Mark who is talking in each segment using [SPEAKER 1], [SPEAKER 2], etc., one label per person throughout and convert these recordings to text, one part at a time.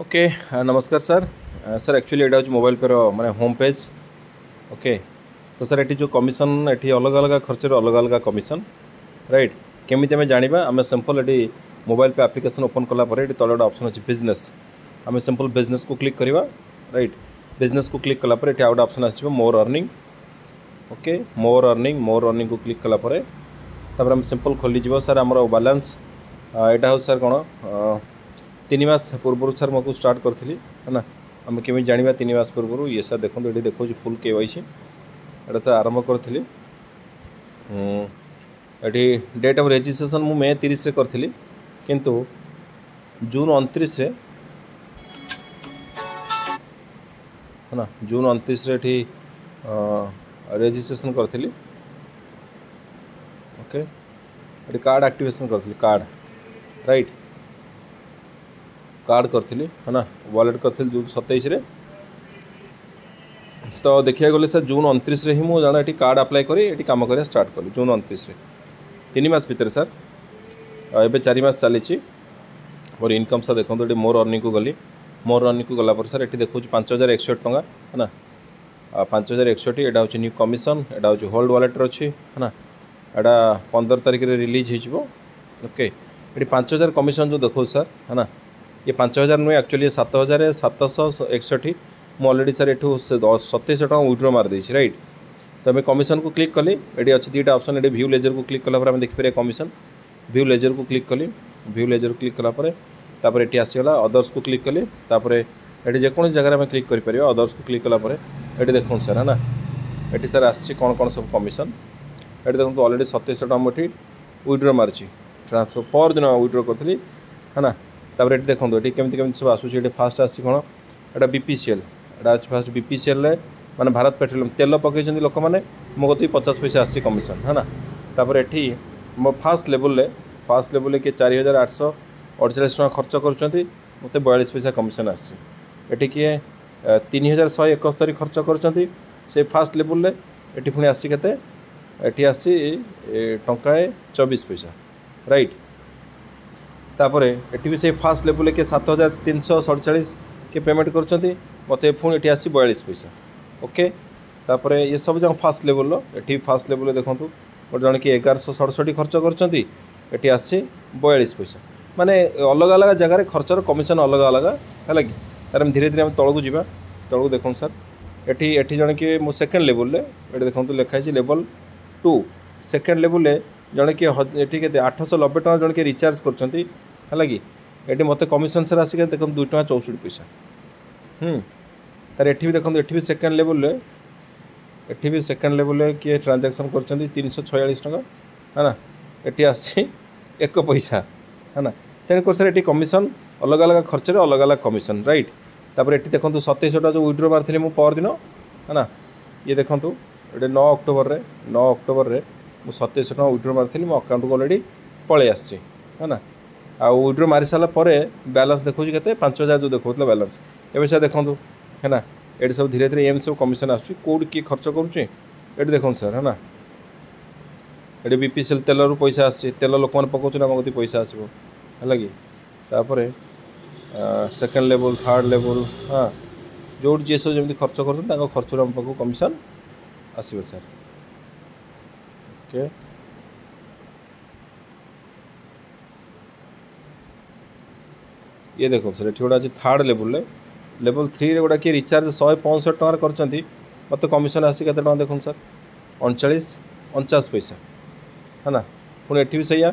[SPEAKER 1] Okay नमस्कार sir sir actually एटा हूँ mobile पे माने होम पेज ओके तो सर ये जो कमिशन ये अलग अलग खर्च अलग अलग कमिशन राइट केमी आम जाना आम सिंपल ये मोबाइल पे एप्लिकेशन ओपन कलापर ये तले गोटे ऑप्शन अच्छी बिजनेस आम सिंपल बिजनेस को क्लिक करवा राइट बिजनेस को क्लिक कलापर ये गोटे ऑप्शन आसो मोर अर्निंग ओके मोर अर्निंग को क्लिक कलापर तापर आम सिंपल खोलीज सर आम बैलेंस यहाँ हूँ सर कौन 3 मास पूर्व सर मैं स्टार्ट करी है ना आम केमी जाना 3 मास पूर्व ये सर देखो ये देखो फुल KYC एटा सर आरंभ करी ये डेट ऑफ रजिस्ट्रेशन मु May 30 करी किंतु जून 29 है ना जून 29 ये रजिस्ट्रेशन करी ओके ये कार्ड एक्टिवेशन करी कार्ड राइट कार्ड करी है ना वॉलेट करी जून 27 तो देखिए गले सर जून 29 ही मुझे जाना ये कार्ड अप्लाई करी ये कम कर स्टार्ट कली जून 29 3 मास भितर सर एवं 4 मास चली मोर इनकम सर देखो ये मोर अर्निंग को गली मोर अर्निंग को गलापर सर ये देखो 5161 टंका है ना 5161 यहाँ हूँ न्यू कमिशन यहाँ हूँ होल्ड वॉलेट अच्छी है ना यहाँ 15 तारीख रिलीज हो ओके ये 5000 कमिशन जो देखो सर है ना ये 5000 नुहे एक्चुअली 7761 मुझे अलरेडी सर ये 2700 टका विड्रो मार देछि राइट तो आम कमिशन को क्लिक कली ये अच्छी दुटा ऑप्शन ये व्यू लेजर को क्लिक कलापर आम देखिए कमिशन व्यू लेजर को क्लिक कली व्यू लेजर को क्लिक कलापर तापर ये आसीगला अदर्स को क्लिक कली तापर ये जेकोसी जगह में क्लिक कर अदर्स को क्लिक कलापर ये देखो सर है ना ये सर आसी कौन कौन सब कमिशन ये देखो अलरेडी 2700 टका मुझे विड्रो मार्ची ट्रांसफर पर दिन विड्रो करी है ना तापर ये देखो ये केमी सब आसूँ फास्ट आसी कौन यहाँ BPCL यहाँ आज फास्ट BPCL माने भारत पेट्रोलियम तेल पकई लोक मैंने मो कत 50 पैसा आसी कमिशन है ना तापर ये मो फास्ट लेवल किए 4848 टका खर्च कर मत 42 पैसा कमिशन आसी किए 3171 खर्च कर फास्ट लेवल ये पुणी आसी के आसी टंकाए 24 पैसा राइट तापर ये भी से फास्ट लेवल के 7347 के पेमेंट कर मत पुणी ये आसी 42 पैसा ओके तापर ये सब जगह फास्ट लेवल ये फास्ट लेवल देखूँ गोटे जन कि 1167 खर्च कर आसी 42 पैसा माने अलग अलग जगार खर्चर कमिशन अलग अलग है कि तार धीरे धीरे तौक जा तौक देखो सर ये जन कि मो सेकेंड लेवल ये देखो लिखाई लेवल 2 सेकेंड लेवल जन कि ये 890 टका जन कि रिचार्ज कर कि ये मत कमिशन सर आसिक देखो 2 टका 64 पैसा तार ये देखो ये सेकेंड लेवल ये भी सेकेंड लेवल किए ट्रांजैक्शन कर 346 टका है ना ये आसी 1 पैसा है ना तेणुक सर ये कमिशन अलग अलग खर्च अलग अलग कमिशन राइट तापर ये देखो 2700 टका जो विड्रो मारी मुझे पर दिन है ना ये देखो ये 9 अक्टोबर रे मुझे 2700 टका विड्रो मारी मो अकाउंट को अलरेडी पलि आसी है ना आ विड्रो मारी सारापर बैलेंस देखो के 5000 जो देखा बैलेंस एवं सर देखो है ना ये सब धीरे धीरे एम सब कमिशन आसोट किए खर्च करुचे देखो सर है ना ये BPCL तेल रू पैसा आसी तेल लोक मैंने पकाउन आम कति पैसा आसो है कि तापर सेकेंड लेवल थर्ड लेवल हाँ जो जी सब जमी खर्च कर खर्च आम पाक कमिशन आसो सर ओके ये देखो सर ये गोटा अच्छी थर्ड लेवल लेवल 3 रे गोटा किए रिचार्ज 165 टकर कर मत कमिशन आसी के देखो सर 39.49 पैसा है ना पुणी ये भी सैया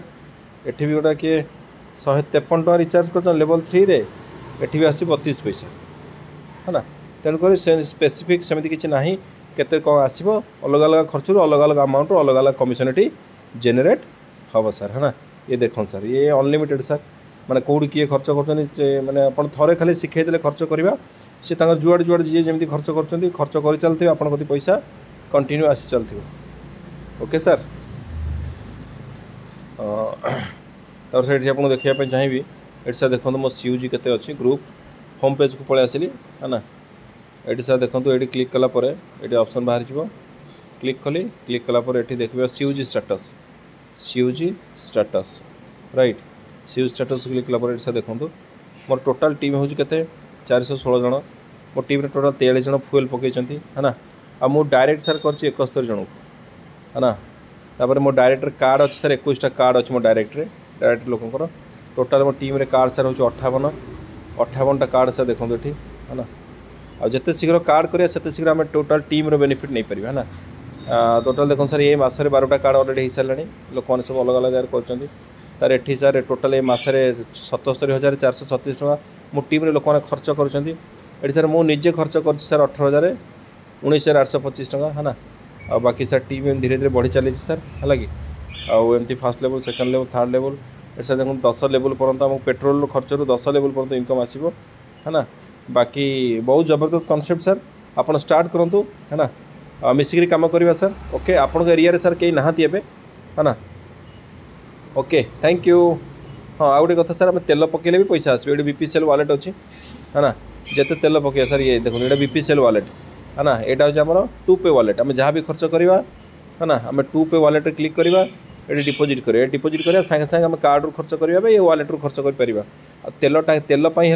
[SPEAKER 1] ये भी गोटा किए 153 टका रिचार्ज कर लेवल 3 रे ये भी आसी 32 पैसा है ना तेणुक स्पेसिफिक सेमती किसी ना केते कौन आसो अलग अलग खर्च अलग अलग अमाउंट अलग अलग कमिशन ये जेनेट हम सर है ना ये देखो सर ये अनलिमिटेड सर माने कौड़ किए खर्च कर माने अपन थोड़े खाली शिखेदे खर्च करवा सी जुआड़ जुआड़ जी जमी खर्च कर चलते आप कति पैसा कंटिन्यू आसी चलती ओके सर तब से आपको देखा चाहिए ये सर देखो मो CUG केते अच्छी ग्रुप होम पेज को पलि आसली है ना ये सर देखो ये क्लिक कलापर ये ऑप्शन बाहर जा क्लिक कली क्लिक कलापर ये देखिए CUG status right CUG status click कलापर सर देखो मोर टोटाल टीम हूँ के 416 जन मो टीम टोटाल 43 जन फुएल पकई है ना आ मु डायरेक्ट सर कर 71 जन है ना तापर मो डायरेक्टर कार्ड अच्छे सर 21टा कार्ड अच्छे मो डायरेक्ट लोकंर टोटाल मो टीम रे कार्ड सर हूँ 58टा कार्ड सर देखो ये है ना आ जिते शीघ्र कार्ड करिया सेते शीघ्र आम टोटाल टीम रो बेनिफिट नहीं पारिबा है ना टोटाल देखो सर ये मासरे 12टा कार्ड ऑलरेडी हो सारे लोक मैंने सब अलग अलग जगह कर तार एठी सर टोटाल ये मसरे 77,436 टका मो टीम रे लोक मैंने खर्च कर सर मुझे खर्च कर सर 18,19,825 टका है ना आ बाकी सर टीम धीरे धीरे बढ़ी चली सर है कि आमती first level second level third level sir देखो 10 लेवल पर्यटन पेट्रोल खर्च 10 लेवल पर्यटन इनकम आसो है ना बाकी बहुत जबरदस्त कॉन्सेप्ट सर आप स्टार्ट करूँ है ना मिसिक काम करवा सर ओके आपण एरिया सर कहीं नहाती है ना ओके थैंक यू हाँ आ गए कथा सर आम तेल पकड़े भी पैसा आसो ये बीपीसीएल वालेट अच्छी है ना जिते तेल पकड़ा सर ये देखो ये बीपीसीएल वालेट है ना यहाँ हूँ आम 2Pay वालेट आम जहाँ भी खर्च करवा है ना आम 2Pay वालेट क्लिक करवा ये डिपोजिट करा डिपोजिट करा सागे सागे आम कार्ड रू खर्च करवा ये वालेट रू खर्च कर तेल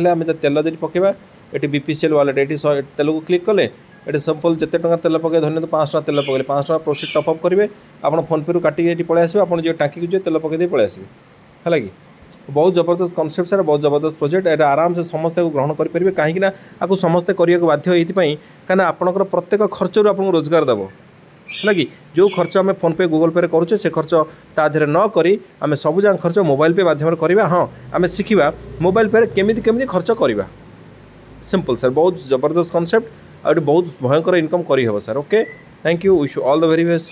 [SPEAKER 1] आम तेल जब पकेबा ये बीपीसीएल वालेट ये तेल को क्लिक कले ये सिंपल जिते टଙ୍କା तेल पकड़े धरने 5 टଙ୍କା तेल पकड़े 5 टଙ୍କା प्रोसीड टॉपअप करेंगे आप फोन पे काटिक ये पलि आसो आप जो टाँकी को तेल पकड़ पलि आसो है कि बहुत जबरदस्त कॉन्सेप्ट सर बहुत जबरदस्त प्रोजेक्ट ये आराम से समस्ते ग्रहण करेंगे कहीं आपको समस्ते करने को बाध्य कहीं आपंकर प्रत्येक खर्च आपको रोजगार देव है कि जो खर्च आम फोन पे गूगल पे करुचे से खर्च ता देहरे न करी आम सबूजा खर्च मोबाइल पे माध्यम करवा हाँ आम शिखा मोबाइल पे केमी खर्च करवा सिंपल सर बहुत जबरदस्त कॉन्सेप्ट आ बहुत भयंकर इनकम करहब sir okay thank you wish you all the very best.